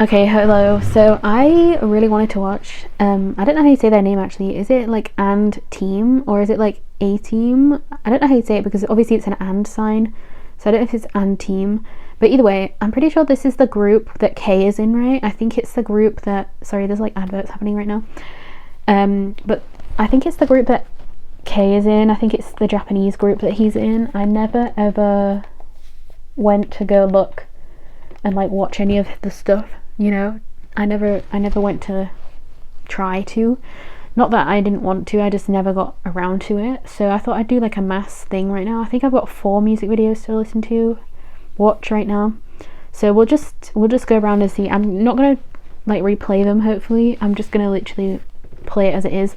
Okay, hello. So I really wanted to watch, I don't know how you say their name actually. Is it like and team or is it like a team? I don't know how you say it because obviously it's an and sign. So I don't know if it's and team. But either way, I'm pretty sure this is the group that K is in, right? I think it's the group that, sorry, there's like adverts happening right now. But I think it's the group that K is in. I think it's the Japanese group that he's in. I never ever went to go look and like watch any of the stuff, you know. I never went to try to, not that I didn't want to, I just never got around to it. So I thought I'd do like a mass thing right now. I think I've got 4 music videos to listen to, watch right now. So we'll just go around and see. I'm not gonna like replay them, hopefully. I'm just gonna literally play it as it is,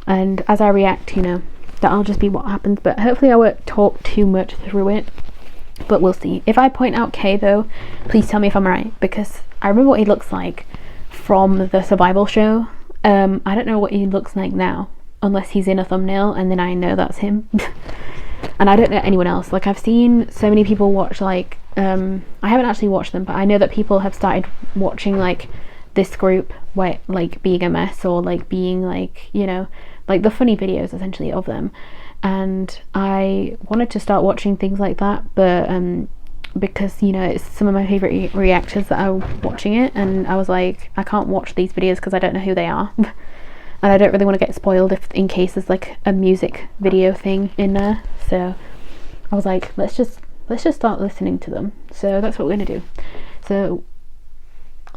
and as I react, you know, that'll just be what happens. But hopefully I won't talk too much through it, but we'll see. If I point out K though, please tell me if I'm right, because I remember what he looks like from the survival show. I don't know what he looks like now, unless he's in a thumbnail and then I know that's him. And I don't know anyone else. Like, I've seen so many people watch like I haven't actually watched them, but I know that people have started watching like this group, where like being a mess, or like being like, you know, like the funny videos essentially of them. And I wanted to start watching things like that, but because, you know, it's some of my favorite reactors that are watching it, and I was like, I can't watch these videos because I don't know who they are. And I don't really want to get spoiled if in case there's like a music video thing in there. So I was like, let's just start listening to them. So that's what we're gonna do. So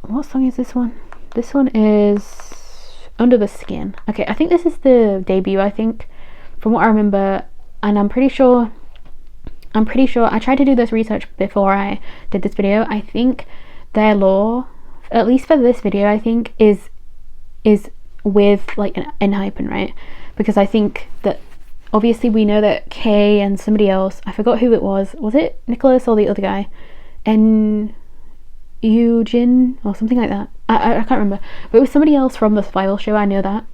what song is this one? This one is Under the Skin. Okay, I think this is the debut, I think, from what I remember. And I'm pretty sure I tried to do this research before I did this video. I think their lore, at least for this video, I think is with like an N-hypen, right? Because I think that obviously we know that K and somebody else, I forgot who it was it Nicholas or the other guy, and Eugene or something like that, I can't remember, but it was somebody else from the survival show. I know that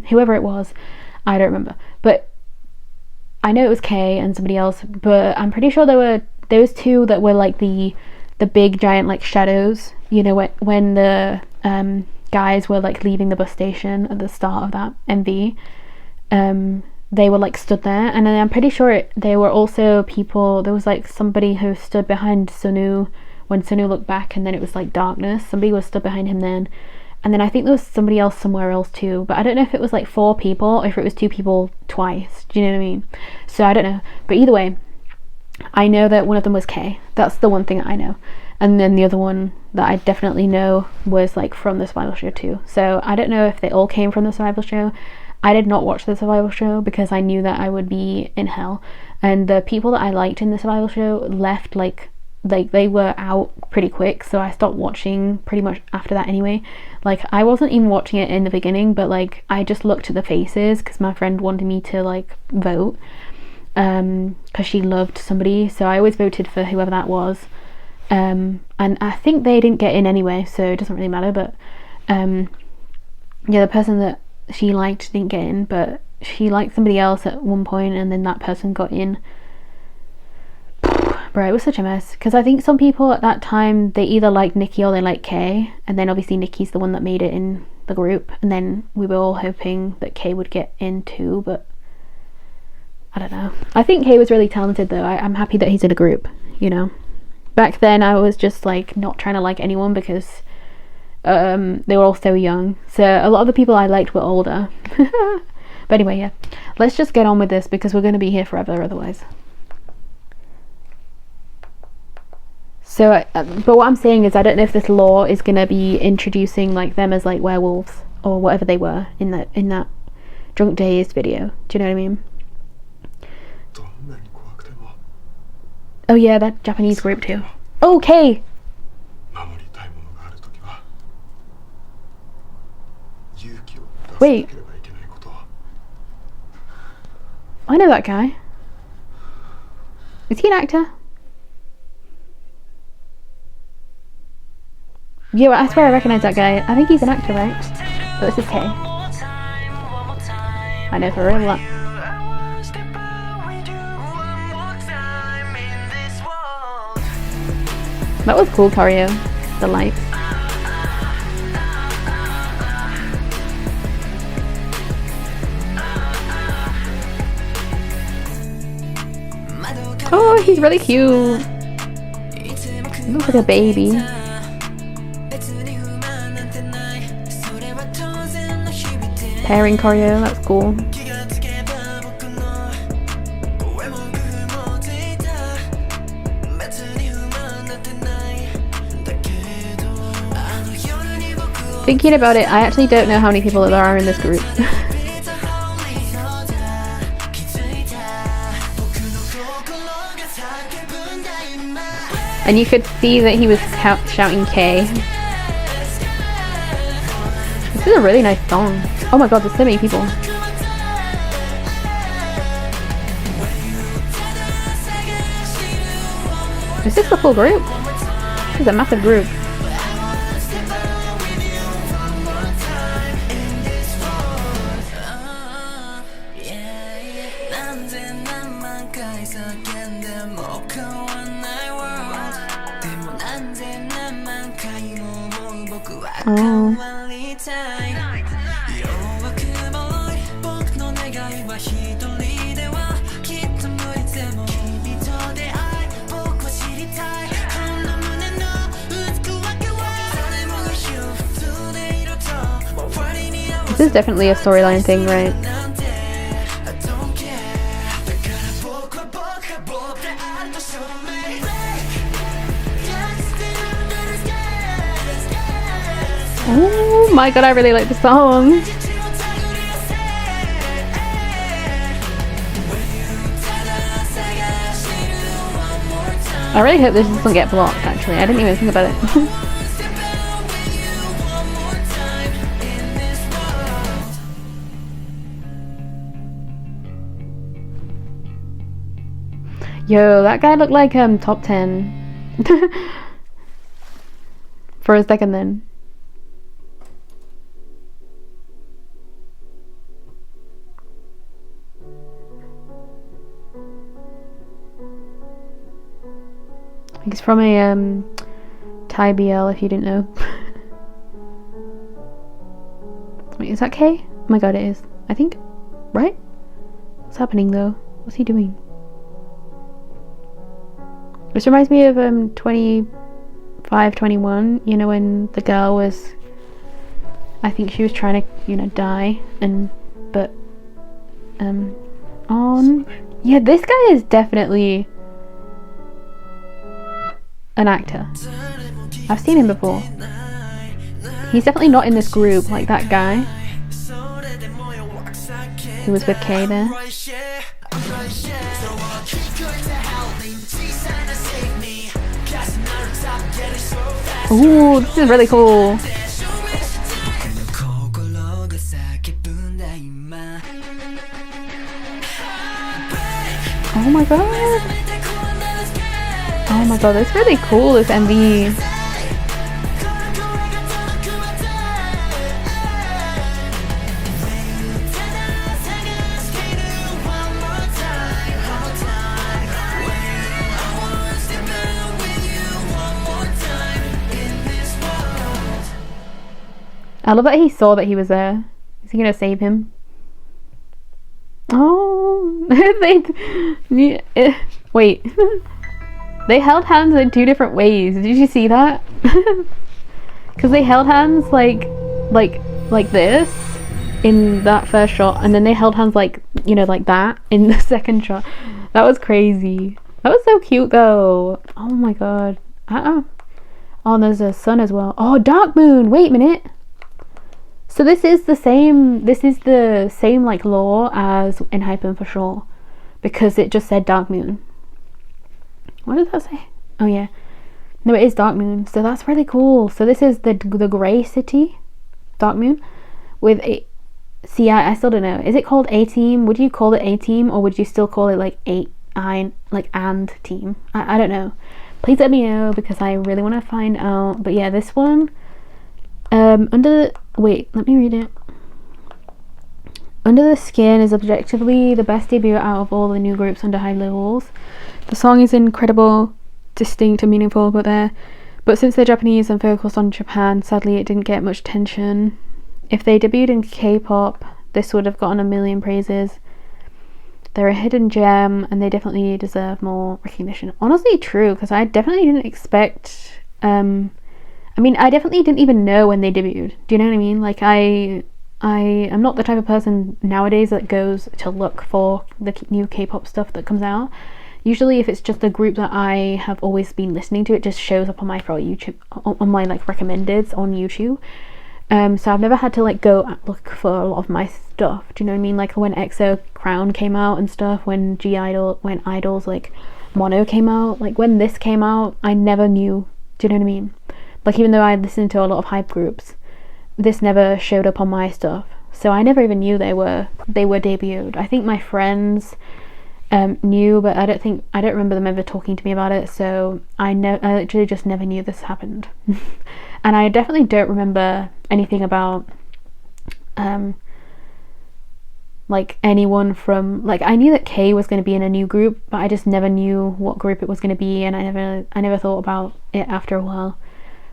whoever it was, I don't remember, but I know it was K and somebody else. But I'm pretty sure there were those two that were like the big giant like shadows, you know, when the guys were like leaving the bus station at the start of that MV. They were like stood there, and then I'm pretty sure they were also people, there was like somebody who stood behind Sunu when Sunu looked back, and then it was like darkness. Somebody was stood behind him then, and then I think there was somebody else somewhere else too, but I don't know if it was like 4 people or if it was 2 people twice. Do you know what I mean? So I don't know, but either way, I know that one of them was K. That's the one thing that I know. And then the other one that I definitely know was like from the survival show too. So I don't know if they all came from the survival show. I did not watch the survival show because I knew that I would be in hell. And the people that I liked in the survival show left like they were out pretty quick, so I stopped watching pretty much after that anyway. Like, I wasn't even watching it in the beginning, but like I just looked at the faces because my friend wanted me to like vote, because she loved somebody, so I always voted for whoever that was. And I think they didn't get in anyway, so it doesn't really matter. But yeah, the person that she liked didn't get in, but she liked somebody else at one point, and then that person got in. Bro, it was such a mess, because I think some people at that time, they either liked Nikki or they liked Kay, and then obviously Nikki's the one that made it in the group, and then we were all hoping that Kay would get in too, but I don't know. I think Kay was really talented though. I'm happy that he's in a group, you know. Back then I was just like not trying to like anyone because they were all so young, so a lot of the people I liked were older. But anyway, yeah, let's just get on with this because we're going to be here forever otherwise. So but what I'm saying is, I don't know if this lore is going to be introducing like them as like werewolves or whatever they were in that Drunk Days video. Do you know what I mean? Oh yeah, that Japanese group too. Okay. Wait, I know that guy. Is he an actor? Yeah, I swear I recognise that guy. I think he's an actor, right? But this is K. I know for real that. That was cool choreo. The lights. Oh, he's really cute. He looks like a baby. Pairing choreo, that's cool. Thinking about it, I actually don't know how many people there are in this group. And you could see that he was shouting K. This is a really nice song. Oh my god, there's so many people. Is this the full group? This is a massive group. Oh. This is definitely a storyline thing, right? Oh my god, I really like the song. I really hope this doesn't get blocked, actually. I didn't even think about it. Yo, that guy looked like top 10 for a second then. He's from a Thai BL, if you didn't know. Wait, is that K? Oh my god, it is. I think, right? What's happening though? What's he doing? This reminds me of 25, 21, you know, when the girl was, I think she was trying to, you know, die, but yeah, this guy is definitely an actor. I've seen him before. He's definitely not in this group like that guy who was with Kay there. Ooh, this is really cool. Oh my god. Oh my god, that's really cool, this MV. I love that he saw that he was there. Is he gonna save him? Oh, wait. They held hands in two different ways. Did you see that? Because they held hands like this in that first shot, and then they held hands like, you know, like that in the second shot. That was crazy. That was so cute though. Oh my god. Oh, and there's a sun as well. Oh, dark moon. Wait a minute. So this is the same like lore as in Hypen for sure, because it just said dark moon. What did that say? Oh yeah, no, it is dark moon. So that's really cool. So this is the grey city, dark moon, with a. See, I still don't know. Is it called A team? Would you call it A team, or would you still call it like and team? I don't know. Please let me know, because I really want to find out. But yeah, this one. Wait, let me read it. Under the Skin is objectively the best debut out of all the new groups under High Levels. The song is incredible, distinct and meaningful, but since they're Japanese and focused on Japan, sadly it didn't get much attention. If they debuted in K-pop, this would have gotten a million praises. they're a hidden gem and they definitely deserve more recognition. Honestly, true, because I definitely didn't expect. I mean, I definitely didn't even know when they debuted. Do you know what I mean? Like, I am not the type of person nowadays that goes to look for the new K-pop stuff that comes out. Usually, if it's just a group that I have always been listening to, it just shows up on my for YouTube, on my like recommendeds on YouTube. So I've never had to like go look for a lot of my stuff. Do you know what I mean? Like when EXO Crown came out and stuff, when when Idol's like Mono came out, like when this came out, I never knew. Do you know what I mean? Like even though I listened to a lot of hype groups, this never showed up on my stuff. So I never even knew they were debuted. I think my friends knew, but I don't remember them ever talking to me about it. So I literally just never knew this happened. And I definitely don't remember anything about like anyone from, like, I knew that K was going to be in a new group, but I just never knew what group it was going to be, and I never thought about it after a while.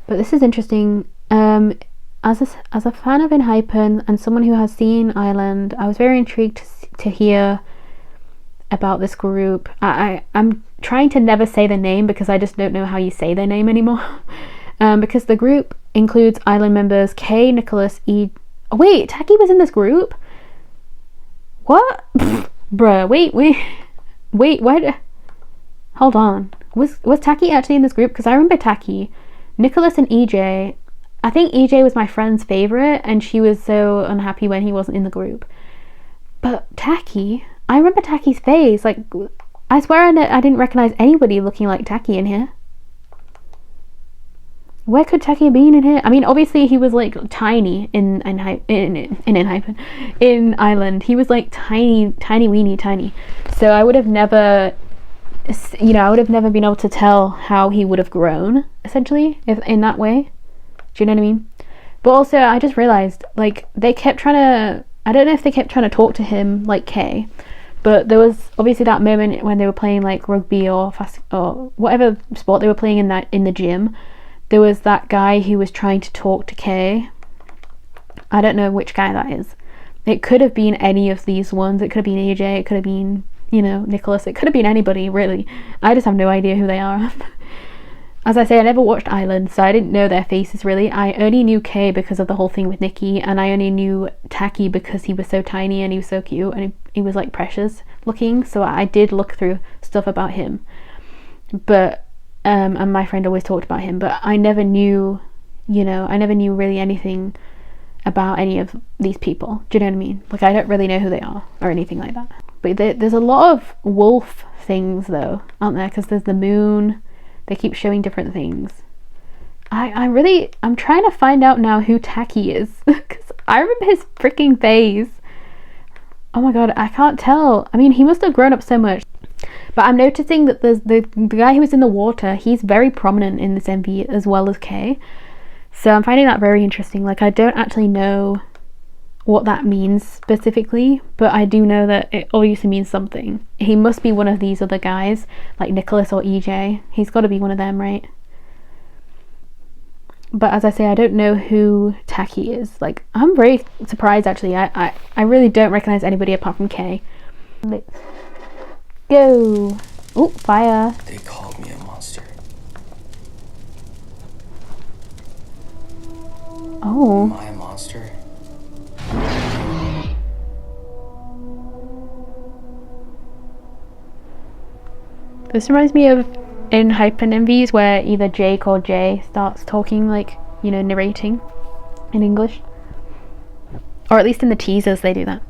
But this is interesting. As a fan of Enhypen and someone who has seen Island, I was very intrigued to hear about this group. I'm trying to never say the name because I just don't know how you say their name anymore. Because the group includes Island members K, Nicholas, E. Oh, wait, Taki was in this group? What? Bruh, wait. What? Hold on. Was Taki actually in this group? Because I remember Taki, Nicholas, and EJ. I think EJ was my friend's favourite, and she was so unhappy when he wasn't in the group. But Taki, I remember Taki's face. Like, I swear I didn't recognise anybody looking like Taki in here. Where could Taki have been in here? I mean, obviously he was like tiny in Island. He was like tiny weeny tiny. So I would have never, I would have never been able to tell how he would have grown essentially if in that way. Do you know what I mean? But also I just realized like they kept trying to. I don't know if they kept trying to talk to him like K, but there was obviously that moment when they were playing like rugby or whatever sport they were playing in the gym. There was that guy who was trying to talk to Kay. I don't know which guy that is. It could have been any of these ones. It could have been AJ. It could have been, Nicholas. It could have been anybody, really. I just have no idea who they are. As I say, I never watched Island, so I didn't know their faces, really. I only knew Kay because of the whole thing with Nikki, and I only knew Taki because he was so tiny and he was so cute, and he was, like, precious looking, so I did look through stuff about him. But... and my friend always talked about him, but I never knew, really anything about any of these people. Do you know what I mean? Like, I don't really know who they are or anything like that. But there's a lot of wolf things, though, aren't there? Because there's the moon. They keep showing different things. I'm trying to find out now who Taki is. Because I remember his freaking face. Oh my god, I can't tell. I mean, he must have grown up so much. But I'm noticing that there's the guy who was in the water, he's very prominent in this MV as well as K. So I'm finding that very interesting. Like, I don't actually know what that means specifically, but I do know that it obviously means something. He must be one of these other guys, like Nicholas or EJ. He's got to be one of them, right? But as I say, I don't know who Taki is. Like, I'm very surprised, actually. I really don't recognise anybody apart from K. Let's go. Oh, fire. They called me a monster. Oh. Am I a monster? This reminds me of in Hypen MVs where either Jake or Jay starts talking, like, narrating in English. Or at least in the teasers they do that.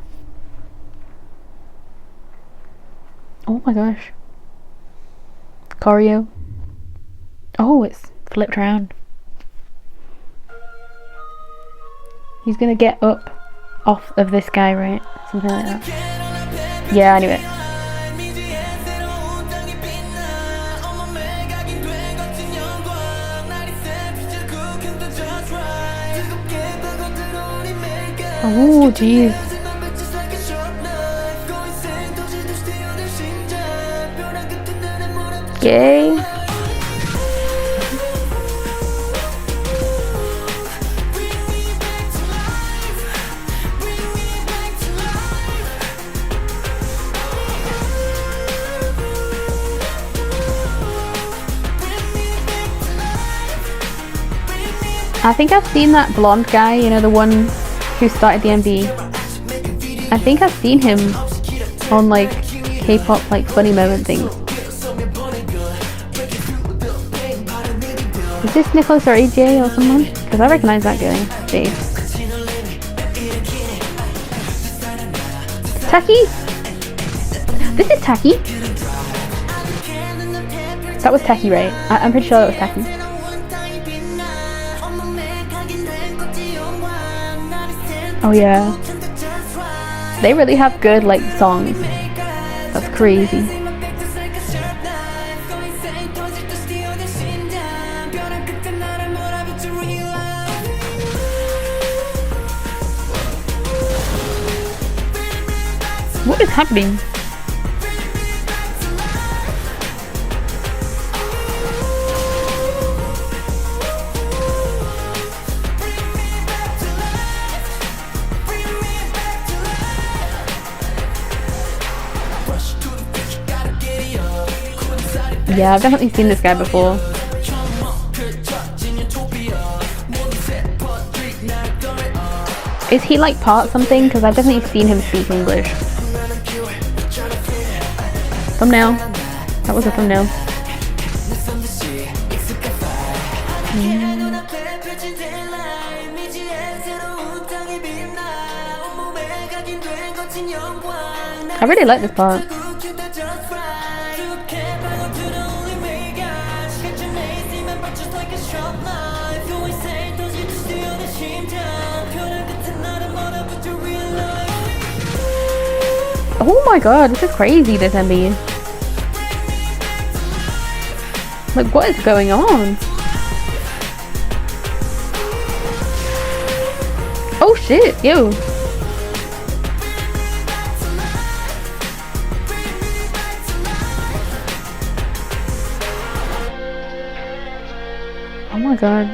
Oh my gosh. Choreo. Oh, it's flipped around. He's gonna get up off of this guy, right? Something like that. Yeah, I knew it. Oh, jeez. Gay. I think I've seen that blonde guy, you know, the one who started the MV. I think I've seen him on like K-pop like funny moment things. Is this Nicholas or AJ or someone? Because I recognise that guy face. Taki? This is Taki. That was Taki, right? I'm pretty sure that was Taki. Oh yeah. They really have good like songs. That's crazy. What is happening? Yeah, I've definitely seen this guy before. Is he like part something? Because I've definitely seen him speak English. Thumbnail. That was a thumbnail. I really like this part. Oh my god, this is crazy, this MV. Like, what is going on? Oh shit, yo. Oh my god.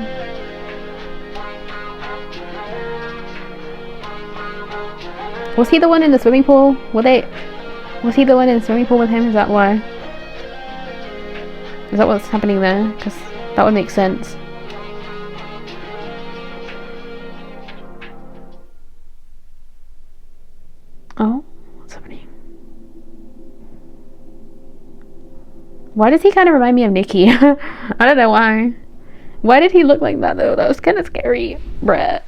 Was he the one in the swimming pool? Was he the one in the swimming pool with him? Is that why? Is that what's happening there? Because that would make sense. Oh, what's happening? Why does he kind of remind me of Nikki? I don't know why. Why did he look like that though? That was kind of scary. Bruh.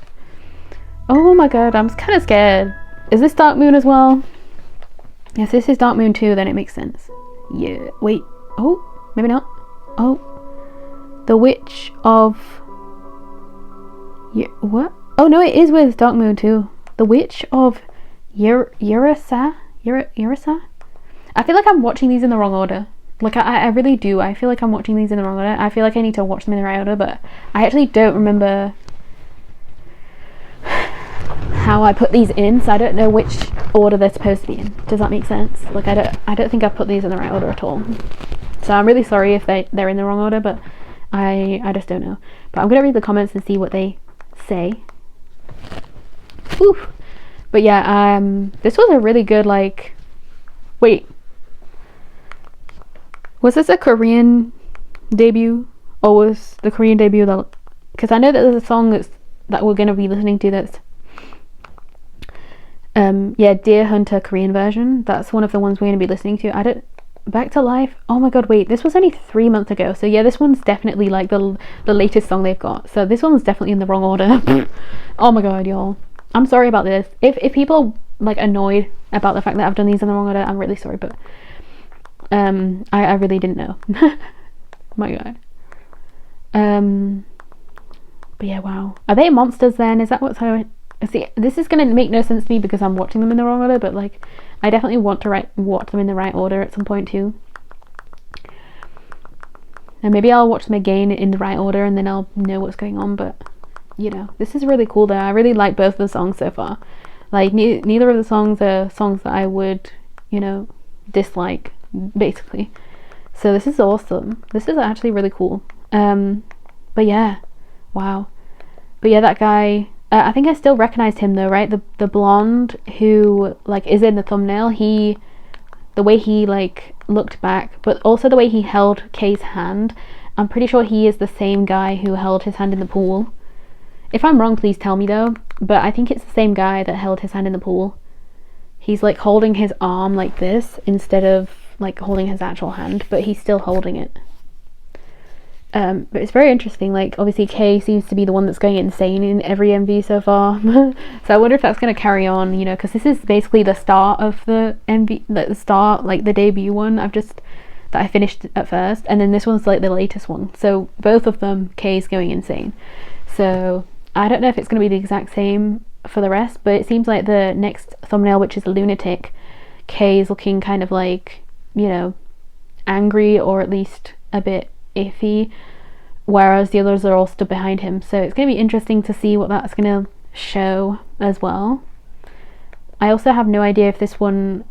Oh my god, I'm kind of scared. Is this Dark Moon as well? Yes, this is Dark Moon too, then it makes sense. Yeah, wait. Oh, maybe not. Oh. The Witch of... what? Oh no, it is with Dark Moon too. The Witch of Urasa? Urasa? I feel like I'm watching these in the wrong order. Like, I really do. I feel like I'm watching these in the wrong order. I feel like I need to watch them in the right order, but I actually don't remember how I put these in, so I don't know which order they're supposed to be in. Does that make sense? Like, I don't think I've put these in the right order at all. So I'm really sorry if they're in the wrong order, but I just don't know. But I'm gonna read the comments and see what they say. Oof. But yeah, this was a really good, like, wait. Was this a Korean debut? Or was the Korean debut that, because I know that there's a song that we're gonna be listening to that's yeah, Deer Hunter Korean version. That's one of the ones we're gonna be listening to. Back to Life. Oh my god, wait, this was only 3 months ago. So yeah, this one's definitely like the latest song they've got. So this one's definitely in the wrong order. Oh my god, y'all. I'm sorry about this. If people are like annoyed about the fact that I've done these in the wrong order, I'm really sorry, but I really didn't know. My god. But yeah, wow. Are they monsters then? Is that what's how see, this is gonna make no sense to me because I'm watching them in the wrong order, but like I definitely want to watch them in the right order at some point too. And maybe I'll watch them again in the right order and then I'll know what's going on, but you know, this is really cool though. I really like both of the songs so far. Like neither of the songs are songs that I would, you know, dislike basically. So this is awesome. This is actually really cool. But yeah, wow. But yeah, that guy, I think I still recognized him though, right? The blonde who like is in the thumbnail. The way he like looked back, but also the way he held Kay's hand. I'm pretty sure he is the same guy who held his hand in the pool. If I'm wrong, please tell me though, but I think it's the same guy that held his hand in the pool. He's like holding his arm like this instead of like holding his actual hand, but he's still holding it. But it's very interesting. Like, obviously Kay seems to be the one that's going insane in every MV so far. So I wonder if that's going to carry on, you know, because this is basically the start of the MV, like the start, like the debut one that I finished at first, and then this one's like the latest one. So both of them, Kay's going insane. So I don't know if it's going to be the exact same for the rest, but it seems like the next thumbnail, which is Lunatic, Kay is looking kind of like, you know, angry or at least a bit iffy, whereas the others are all stood behind him. So it's going to be interesting to see what that's going to show as well. I also have no idea if this one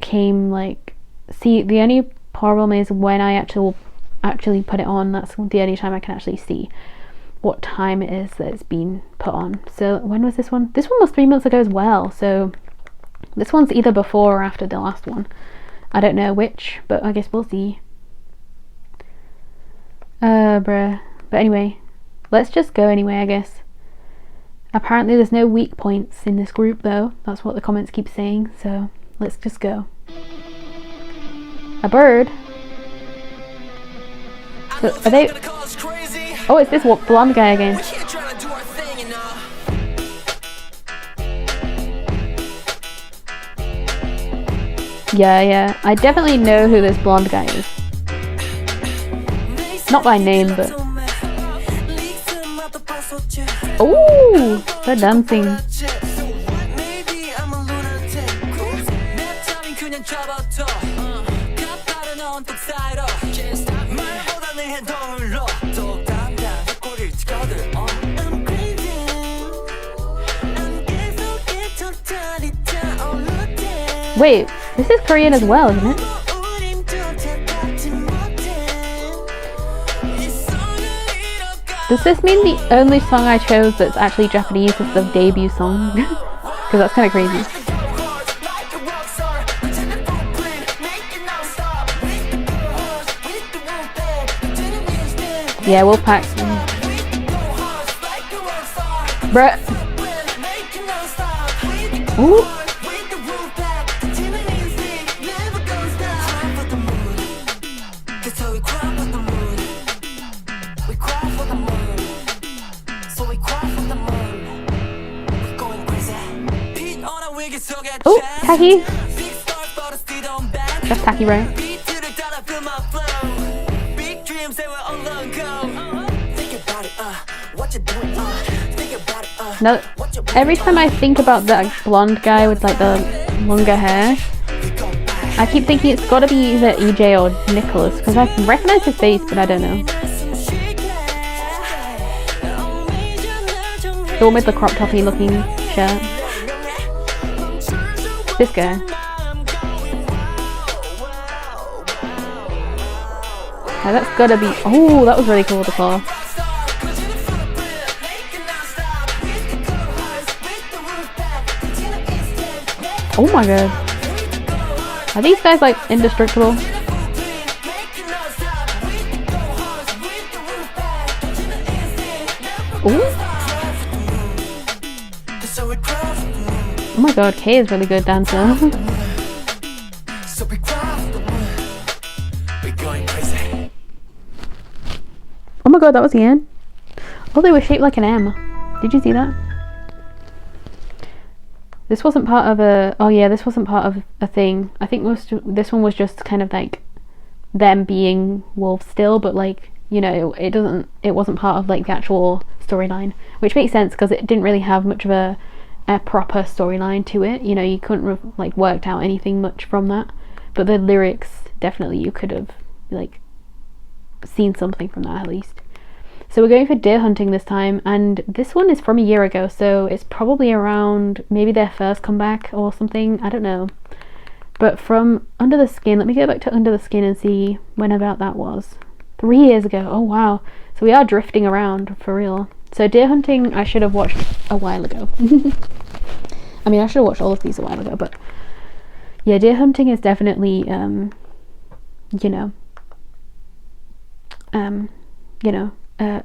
came like, see, the only problem is when I actually put it on, that's the only time I can actually see what time it is that it's been put on. So when was this one? This one was 3 months ago as well, so this one's either before or after the last one. I don't know which, but I guess we'll see. Bruh. But anyway, let's just go anyway, I guess. Apparently there's no weak points in this group though. That's what the comments keep saying, so let's just go. A bird? So are they... Oh, it's this blonde guy again. Yeah, I definitely know who this blonde guy is. Not by name, but... Oh, they're dancing. Wait, this is Korean as well, isn't it? Does this mean the only song I chose that's actually Japanese is the debut song? Because that's kind of crazy. Yeah, Wolfpack. Bruh. Ooh. Oh, Tacky. That's Tacky, right? No, every time I think about that blonde guy with like the longer hair, I keep thinking it's gotta be either EJ or Nicholas, because I recognize his face, but I don't know. The one with the crop toppy looking shirt. This guy. Now that's gotta be... Oh, that was really cool, the claw. Oh my god. Are these guys like indestructible? Ooh. Oh my god, Kay is really good dancer. Oh my god, that was the end. Oh, they were shaped like an M. Did you see that? This wasn't part of a... Oh yeah, this wasn't part of a thing. I think this one was just kind of like them being wolves still, but like, you know, it wasn't part of like the actual storyline, which makes sense because it didn't really have much of a proper storyline to it. You know, you couldn't like worked out anything much from that, but the lyrics, definitely you could have like seen something from that at least. So we're going for deer hunting this time, and this one is from a year ago, so it's probably around maybe their first comeback or something, I don't know. But from Under the Skin, let me go back to Under the Skin and see when about that was. 3 years ago. Oh wow, so we are drifting around for real. So deer hunting I should have watched a while ago. I mean, I should have watched all of these a while ago, but yeah, deer hunting is definitely you know, I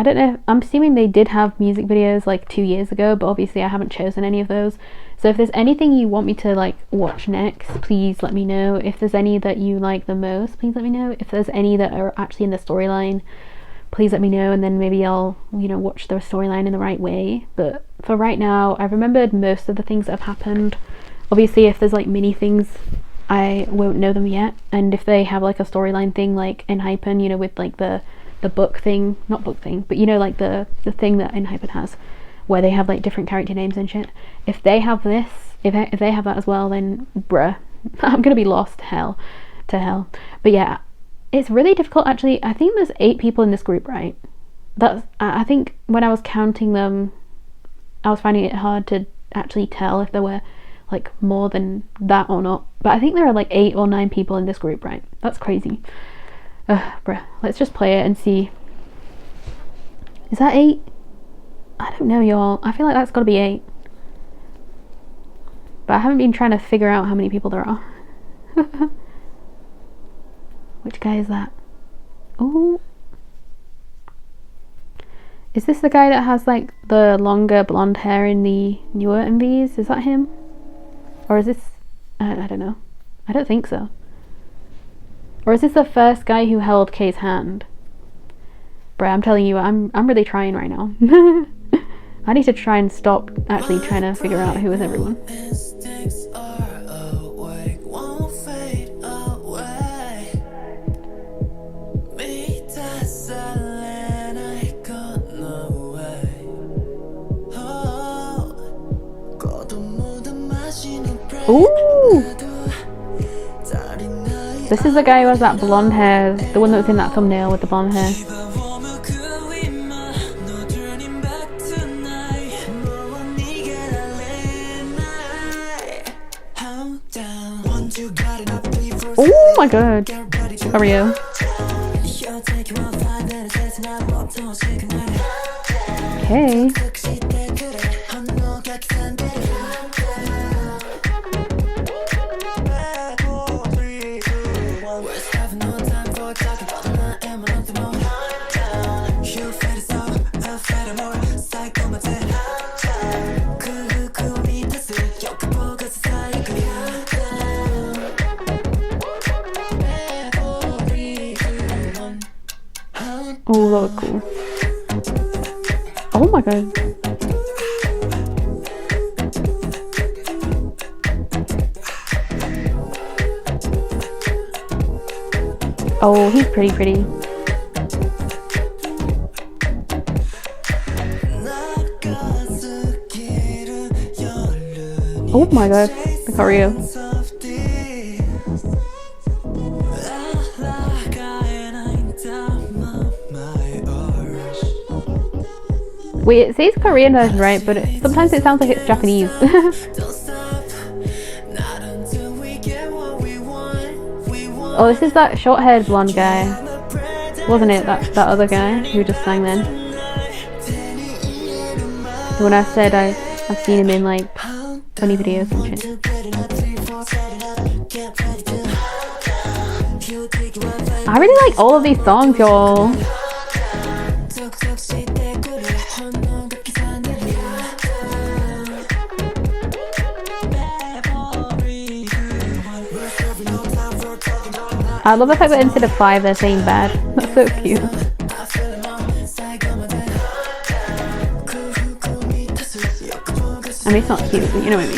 don't know. I'm assuming they did have music videos like 2 years ago, but obviously I haven't chosen any of those. So if there's anything you want me to like watch next, please let me know. If there's any that you like the most, please let me know. If there's any that are actually in the storyline, please let me know, and then maybe I'll, you know, watch the storyline in the right way. But for right now, I've remembered most of the things that have happened. Obviously, if there's like mini things, I won't know them yet. And if they have like a storyline thing, like in Hypen, you know, with like the book thing, not book thing, but you know, like the thing that in Hypen has, where they have like different character names and shit. If they have this, if they have that as well, then bruh, I'm gonna be lost to hell. But yeah, it's really difficult actually. I think there's 8 people in this group, right? That's, I think when I was counting them, I was finding it hard to actually tell if there were like more than that or not. But I think there are like 8 or 9 people in this group, right? That's crazy. Bruh, let's just play it and see. Is that 8? I don't know, y'all. I feel like that's gotta be 8. But I haven't been trying to figure out how many people there are. Which guy is that? Oh, is this the guy that has like the longer blonde hair in the newer MVs? Is that him? Or is this, I don't know. I don't think so. Or is this the first guy who held Kay's hand? Bruh, I'm telling you, I'm really trying right now. I need to try and stop actually trying to figure out who is everyone. Ooh! This is the guy who has that blonde hair, the one that was in that thumbnail with the blonde hair. Oh my god! How are you? Okay. Oh, that was cool. Oh my god. Oh, he's pretty. Oh my god, the choreo. Wait, it says Korean version, right? But sometimes it sounds like it's Japanese. Oh, this is that short-haired blonde guy, wasn't it? That other guy who just sang then. When I said I've seen him in like funny videos and shit. I really like all of these songs, y'all. I love the fact that instead of 5 they're saying bad. That's so cute. I mean, it's not cute, but you know what I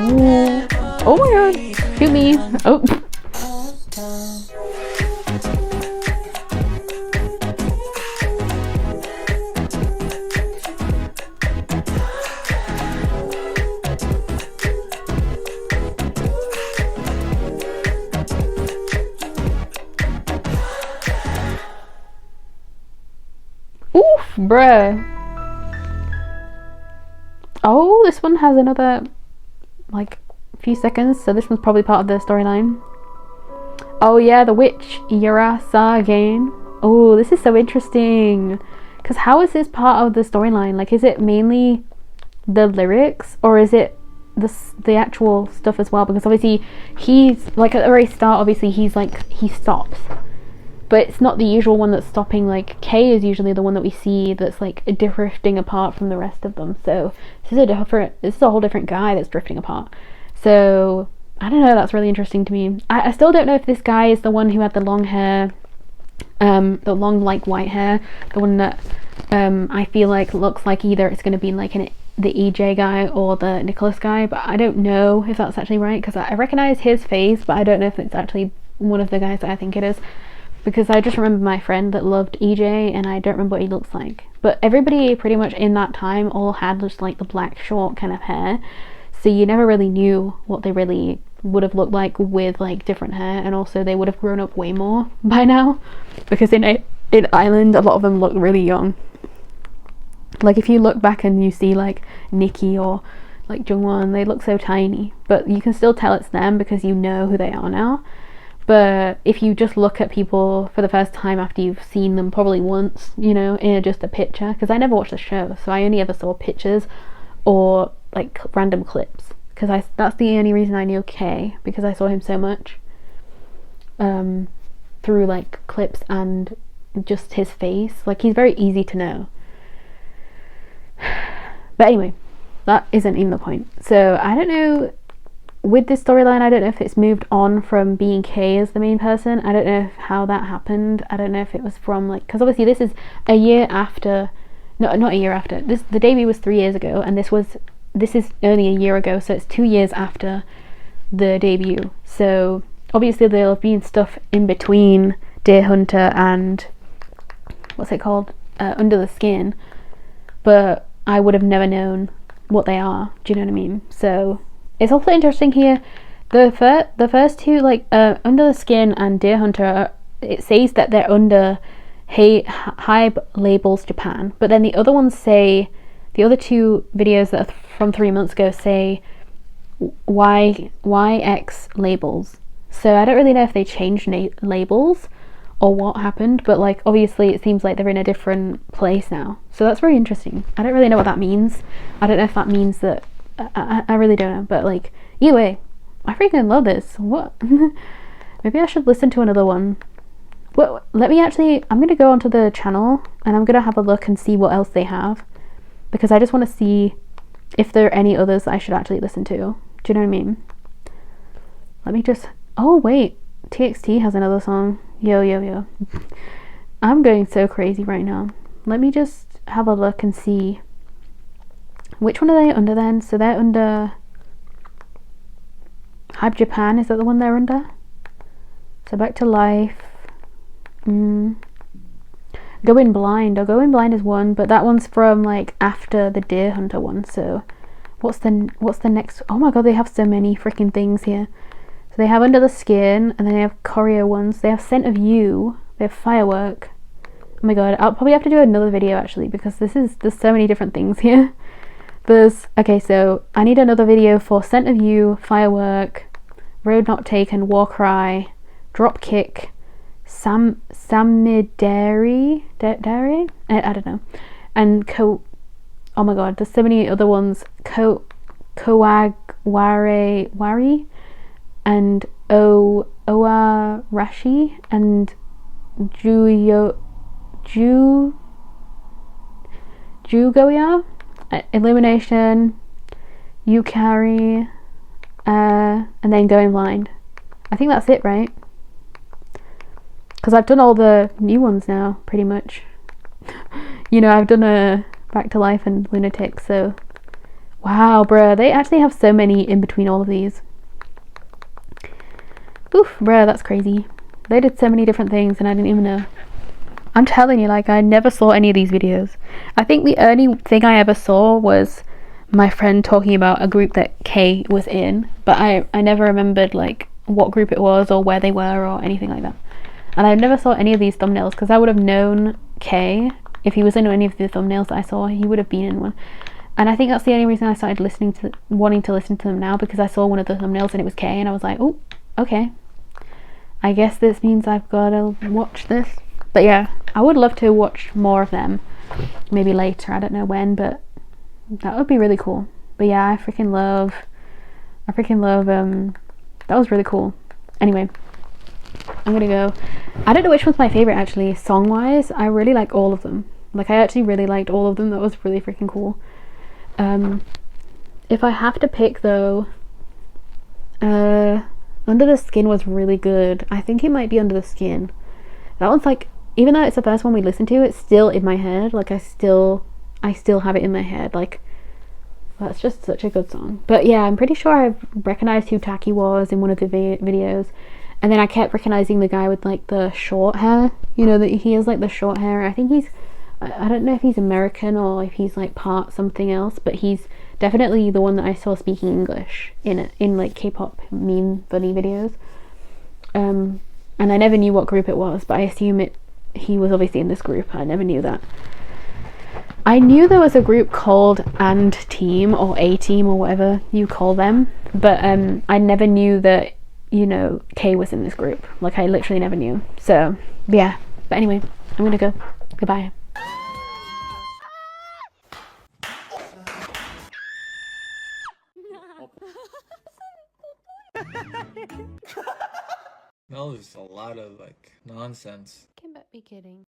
mean. Ooh. Oh my god, shoot me. Oh. Oof, bruh. Oh, this one has another like few seconds, so this one's probably part of the storyline. Oh yeah, the witch Yura saw again. Oh, this is so interesting, because how is this part of the storyline? Like, is it mainly the lyrics, or is it the actual stuff as well? Because obviously he's like, at the very start, obviously he's like, he stops but it's not the usual one that's stopping. Like K is usually the one that we see that's like drifting apart from the rest of them. So this is a whole different guy that's drifting apart. So I don't know, that's really interesting to me. I still don't know if this guy is the one who had the long hair, the long like white hair, the one that I feel like looks like either it's going to be like the EJ guy or the Nicholas guy, but I don't know if that's actually right, because I recognize his face, but I don't know if it's actually one of the guys that I think it is, because I just remember my friend that loved EJ and I don't remember what he looks like. But everybody pretty much in that time all had just like the black short kind of hair, so you never really knew what they really would have looked like with like different hair, and also they would have grown up way more by now, because in Ireland a lot of them look really young. Like if you look back and you see like Nikki or like Jungwon, they look so tiny, but you can still tell it's them because you know who they are now. But if you just look at people for the first time after you've seen them probably once, you know, in just a picture, because I never watched the show, so I only ever saw pictures or like random clips, because that's the only reason I knew K, because I saw him so much through like clips and just his face. Like he's very easy to know. But anyway, that isn't even the point. So I don't know, with this storyline, I don't know if it's moved on from being K as the main person. I don't know how that happened. I don't know if it was from like, because obviously this is a year after, no, not a year after, the debut was 3 years ago, and this is only a year ago, so it's 2 years after the debut. So obviously there'll have been stuff in between Deer Hunter and what's it called, Under the Skin, but I would have never known what they are. Do you know what I mean? So it's also interesting here, the first two, like Under the Skin and Deer Hunter, it says that they're under Hybe Labels Japan, but then the other ones say, the other two videos that are from 3 months ago say YX Labels. So I don't really know if they changed labels or what happened, but like obviously it seems like they're in a different place now, so that's very interesting. I don't really know what that means. I don't know if that means that I really don't know, but like either way, I freaking love this. What? Maybe I should listen to another one. Well, I'm gonna go onto the channel and I'm gonna have a look and see what else they have, because I just want to see if there are any others I should actually listen to. Do you know what I mean? Let me just, oh wait, TXT has another song. Yo. I'm going so crazy right now. Let me just have a look and see. Which one are they under then? So they're under Hype Japan, is that the one they're under? So Back to Life. Going Blind. Going Blind is one, but that one's from like after the Deer Hunter one. So what's the next? Oh my god, they have so many freaking things here. So they have Under the Skin, and then they have choreo ones. They have Scent of You. They have Firework. Oh my god, I'll probably have to do another video actually, because there's so many different things here. Okay, so I need another video for Scent of You, Firework, Road Not Taken, War Cry, Dropkick, Samidari, I don't know, and oh my god, there's so many other ones, Wari, and Rashi, and Jugoya, Illumination, Yukari, and then Going Blind. I think that's it, right? Because I've done all the new ones now, pretty much. You know, I've done a Back to Life and Lunatic, so wow, bruh, they actually have so many in between all of these. Oof, bruh, that's crazy. They did so many different things and I didn't even know. I'm telling you, like, I never saw any of these videos. I think the only thing I ever saw was my friend talking about a group that K was in, but I never remembered like what group it was or where they were or anything like that. And I never saw any of these thumbnails, because I would have known K if he was in any of the thumbnails that I saw. He would have been in one, and I think that's the only reason I started wanting to listen to them now, because I saw one of the thumbnails and it was K, and I was like, oh, okay, I guess this means I've got to watch this. But yeah, I would love to watch more of them, maybe later, I don't know when, but that would be really cool. But yeah, I freaking love that was really cool. Anyway, I'm gonna go. I don't know which one's my favorite actually. Song wise, I really like all of them. Like I actually really liked all of them. That was really freaking cool. If I have to pick though, Under the Skin was really good. I think it might be Under the Skin. That one's like, even though it's the first one we listened to, it's still in my head. Like I still have it in my head. Like that's just such a good song. But yeah, I'm pretty sure I've recognized who Taki was in one of the videos, and then I kept recognizing the guy with like the short hair. You know that he has like the short hair. I think he's, I don't know if he's American or if he's like part something else, but he's definitely the one that I saw speaking English in like K-pop meme funny videos. And I never knew what group it was, but I assume he was obviously in this group. I never knew that. I knew there was a group called And Team or A Team or whatever you call them, but I never knew that, you know, K was in this group. Like I literally never knew. So yeah, but anyway, I'm gonna go. Goodbye. That was a lot of like nonsense. Can't be kidding.